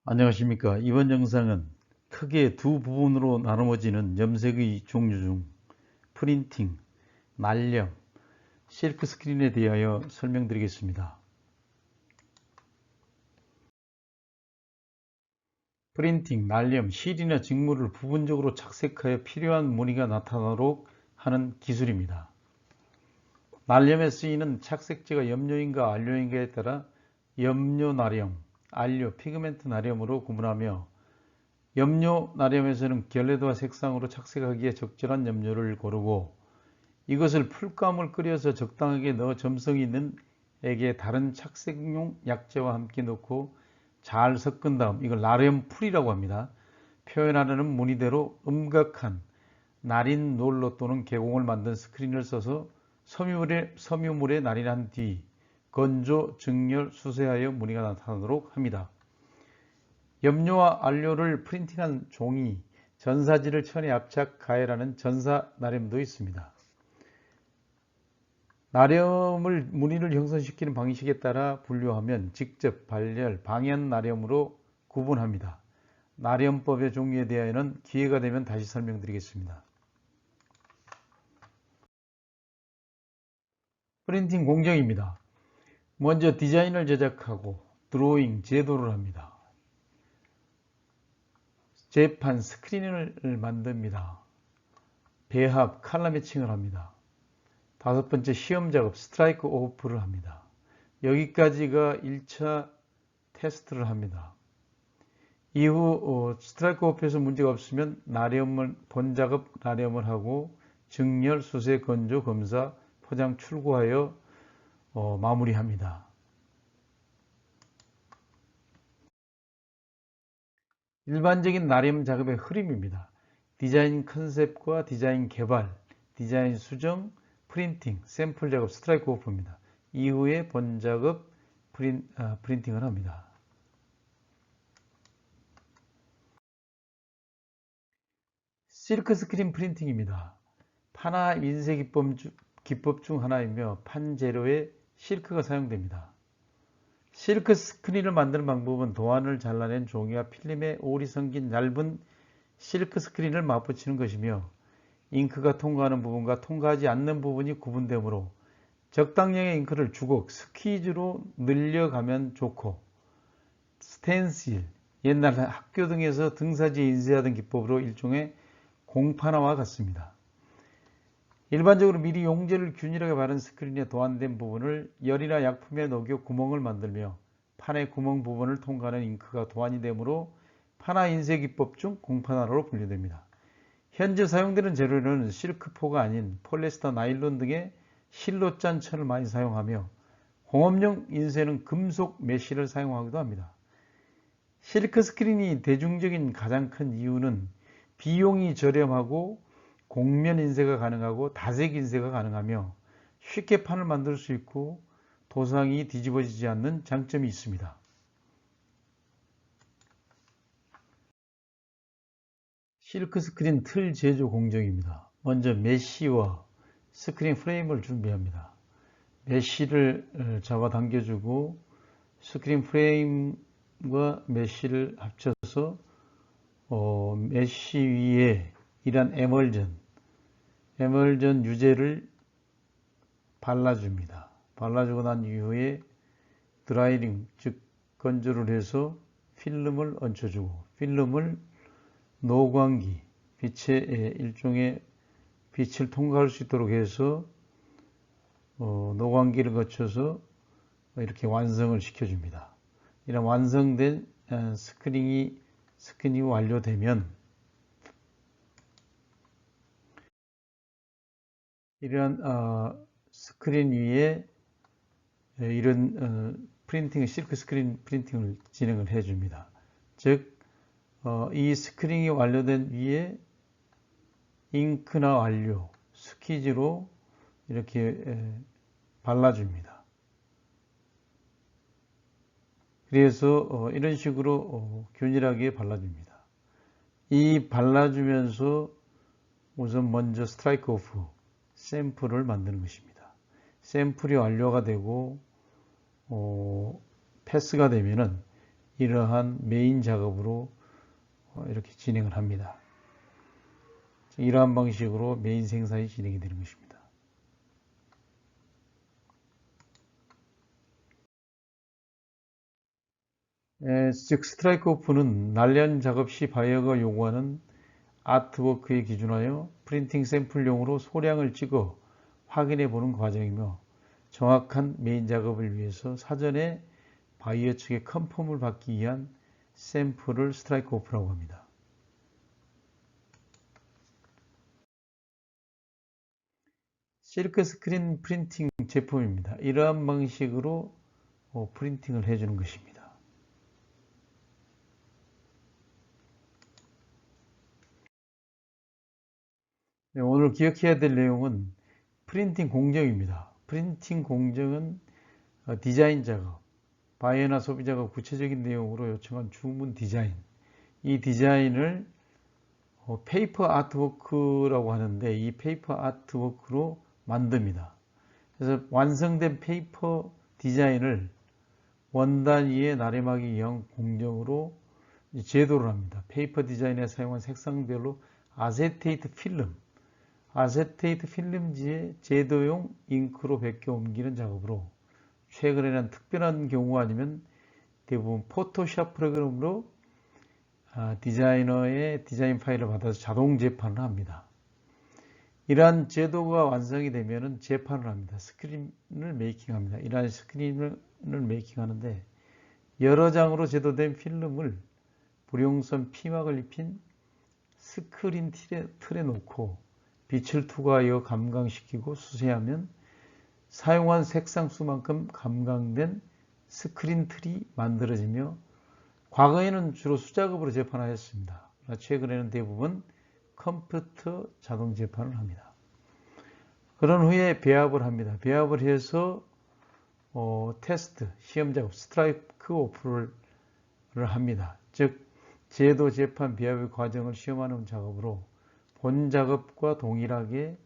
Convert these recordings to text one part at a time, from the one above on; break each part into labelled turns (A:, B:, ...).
A: 안녕하십니까. 이번 영상은 크게 두 부분으로 나누어지는 염색의 종류 중 프린팅, 날염, 실크 스크린에 대하여 설명드리겠습니다. 프린팅, 날염, 실이나 직물을 부분적으로 착색하여 필요한 무늬가 나타나도록 하는 기술입니다. 날염에 쓰이는 착색제가 염료인가 안료인가에 따라 염료 날염, 안료, 피그멘트 날염으로 구분하며 염료 날염에서는 결례도와 색상으로 착색하기에 적절한 염료를 고르고 이것을 풀감을 끓여서 적당하게 넣어 점성이 있는 액에 다른 착색용 약재와 함께 넣고 잘 섞은 다음 이걸 날염풀이라고 합니다. 표현하려는 무늬대로 음각한 날인 롤러 또는 계공을 만든 스크린을 써서 섬유물에 날인한 뒤 건조, 증열, 수세하여 무늬가 나타나도록 합니다. 염료와 안료를 프린팅한 종이 전사지를 천에 압착 가열하는 전사 날염도 있습니다. 날염을 무늬를 형성시키는 방식에 따라 분류하면 직접, 발열, 방연 날염으로 구분합니다. 날염법의 종류에 대하여는 기회가 되면 다시 설명드리겠습니다. 프린팅 공정입니다. 먼저 디자인을 제작하고 드로잉, 제도를 합니다. 재판, 스크린을 만듭니다. 배합, 칼라 매칭을 합니다. 다섯 번째, 시험 작업, 스트라이크 오프를 합니다. 여기까지가 1차 테스트를 합니다. 이후 스트라이크 오프에서 문제가 없으면 본작업 날염을 하고 증열, 수세, 건조, 검사, 포장, 출고하여 마무리합니다. 일반적인 날염 작업의 흐름입니다. 디자인 컨셉과 디자인 개발, 디자인 수정, 프린팅, 샘플 작업, 스트라이크 오프입니다. 이후에 본작업 프린팅을 합니다. 실크 스크린 프린팅입니다. 파나 인쇄 기법 중 하나이며 판 재료에 실크가 사용됩니다. 실크 스크린을 만드는 방법은 도안을 잘라낸 종이와 필름에 올이 생긴 얇은 실크 스크린을 맞붙이는 것이며 잉크가 통과하는 부분과 통과하지 않는 부분이 구분되므로 적당량의 잉크를 주걱, 스퀴즈로 늘려가면 좋고 스텐실, 옛날 학교 등에서 등사지에 인쇄하던 기법으로 일종의 공판화와 같습니다. 일반적으로 미리 용제를 균일하게 바른 스크린에 도안된 부분을 열이나 약품에 녹여 구멍을 만들며 판의 구멍 부분을 통과하는 잉크가 도안이 되므로 판화 인쇄 기법 중 공판화로 분류됩니다. 현재 사용되는 재료는 실크포가 아닌 폴리에스터, 나일론 등의 실로 짠 천을 많이 사용하며 공업용 인쇄는 금속 메쉬를 사용하기도 합니다. 실크 스크린이 대중적인 가장 큰 이유는 비용이 저렴하고 곡면 인쇄가 가능하고 다색 인쇄가 가능하며 쉽게 판을 만들 수 있고 도상이 뒤집어지지 않는 장점이 있습니다. 실크 스크린 틀 제조 공정입니다. 먼저 메쉬와 스크린 프레임을 준비합니다. 메쉬를 잡아당겨주고 스크린 프레임과 메쉬를 합쳐서 메쉬 위에 이런 에멀전 유제를 발라줍니다. 발라주고 난 이후에 드라이링, 즉 건조를 해서 필름을 얹혀주고 필름을 노광기, 빛의 일종의 빛을 통과할 수 있도록 해서 노광기를 거쳐서 이렇게 완성을 시켜줍니다. 이런 완성된 스크린이 완료되면 이러한 스크린 위에 이런 실크 스크린 프린팅을 진행을 해줍니다. 즉, 이 스크린이 완료된 위에 잉크나 완료, 스퀴즈로 이렇게 발라줍니다. 그래서 이런 식으로 균일하게 발라줍니다. 이 발라주면서 우선 먼저 스트라이크 오프, 샘플을 만드는 것입니다. 샘플이 완료가 되고 패스가 되면은 이러한 메인 작업으로 이렇게 진행을 합니다. 이러한 방식으로 메인 생산이 진행이 되는 것입니다. 즉 스트라이크 오프는 날련 작업 시 바이어가 요구하는 아트워크에 기준하여 프린팅 샘플용으로 소량을 찍어 확인해 보는 과정이며 정확한 메인 작업을 위해서 사전에 바이어 측의 컨펌을 받기 위한 샘플을 스트라이크 오프라고 합니다. 실크 스크린 프린팅 제품입니다. 이러한 방식으로 프린팅을 해주는 것입니다. 네, 오늘 기억해야 될 내용은 프린팅 공정입니다. 프린팅 공정은 디자인 작업, 바이어나 소비자가 구체적인 내용으로 요청한 주문 디자인, 이 디자인을 페이퍼 아트워크라고 하는데 이 페이퍼 아트워크로 만듭니다. 그래서 완성된 페이퍼 디자인을 원단 위에 나렴하기 위한 공정으로 제도를 합니다. 페이퍼 디자인에 사용한 색상별로 아세테이트 필름지에 제도용 잉크로 베껴 옮기는 작업으로 최근에는 특별한 경우 아니면 대부분 포토샵 프로그램으로 디자이너의 디자인 파일을 받아서 자동 재판을 합니다. 이러한 제도가 완성이 되면 재판을 합니다. 스크린을 메이킹합니다. 이러한 스크린을 메이킹하는데 여러 장으로 제도된 필름을 불용선 피막을 입힌 스크린 틀에 놓고 빛을 투과하여 감광시키고 수세하면 사용한 색상 수만큼 감광된 스크린 틀이 만들어지며 과거에는 주로 수작업으로 재판하였습니다. 최근에는 대부분 컴퓨터 자동 재판을 합니다. 그런 후에 배합을 합니다. 배합을 해서 테스트, 시험 작업, 스트라이크 오프를 합니다. 즉 제도, 재판, 배합의 과정을 시험하는 작업으로 본 작업과 동일하게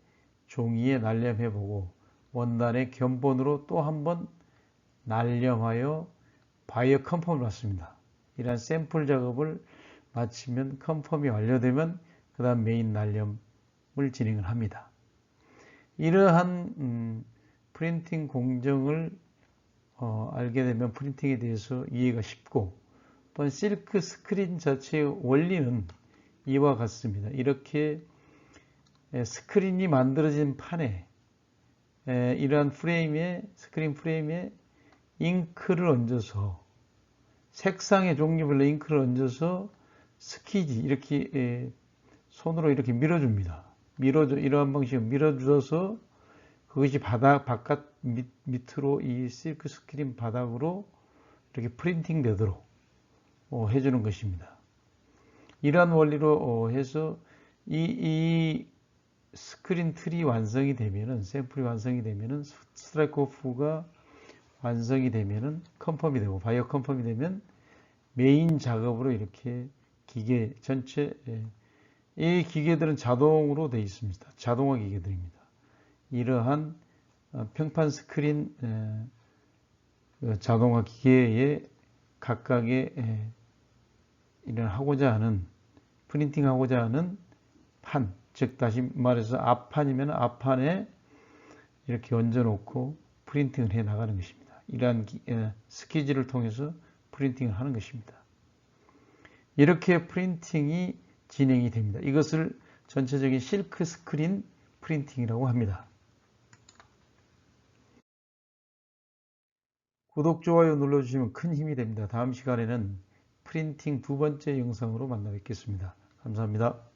A: 종이에 날렴해보고 원단의 견본으로 또 한 번 날렴하여 바이어 컨펌을 받습니다. 이러한 샘플 작업을 마치면 컨펌이 완료되면 그 다음 메인 날렴을 진행을 합니다. 이러한 프린팅 공정을 알게 되면 프린팅에 대해서 이해가 쉽고 또한 실크 스크린 자체의 원리는 이와 같습니다. 이렇게 스크린이 만들어진 판에 이러한 스크린 프레임에 잉크를 얹어서 색상의 종류별로 잉크를 얹어서 스키지 이렇게 손으로 이렇게 밀어줍니다. 이러한 방식으로 밀어줘서 그것이 바깥 밑으로 이 실크 스크린 바닥으로 이렇게 프린팅 되도록 해주는 것입니다. 이러한 원리로 해서 이 스크린 틀이 완성이 되면은 샘플이 완성이 되면은 스트라이크 오프가 완성이 되면은 컨펌이 되고 바이어 컨펌이 되면 메인 작업으로 이렇게 기계 전체 이 기계들은 자동으로 되어 있습니다. 자동화 기계들입니다. 이러한 평판 스크린 자동화 기계에 각각의 이런 하고자 하는 프린팅 하고자 하는 판, 즉 다시 말해서 앞판이면 앞판에 이렇게 얹어 놓고 프린팅을 해 나가는 것입니다. 이러한 스키지를 통해서 프린팅을 하는 것입니다. 이렇게 프린팅이 진행이 됩니다. 이것을 전체적인 실크 스크린 프린팅이라고 합니다. 구독, 좋아요 눌러주시면 큰 힘이 됩니다. 다음 시간에는 프린팅 두 번째 영상으로 만나 뵙겠습니다. 감사합니다.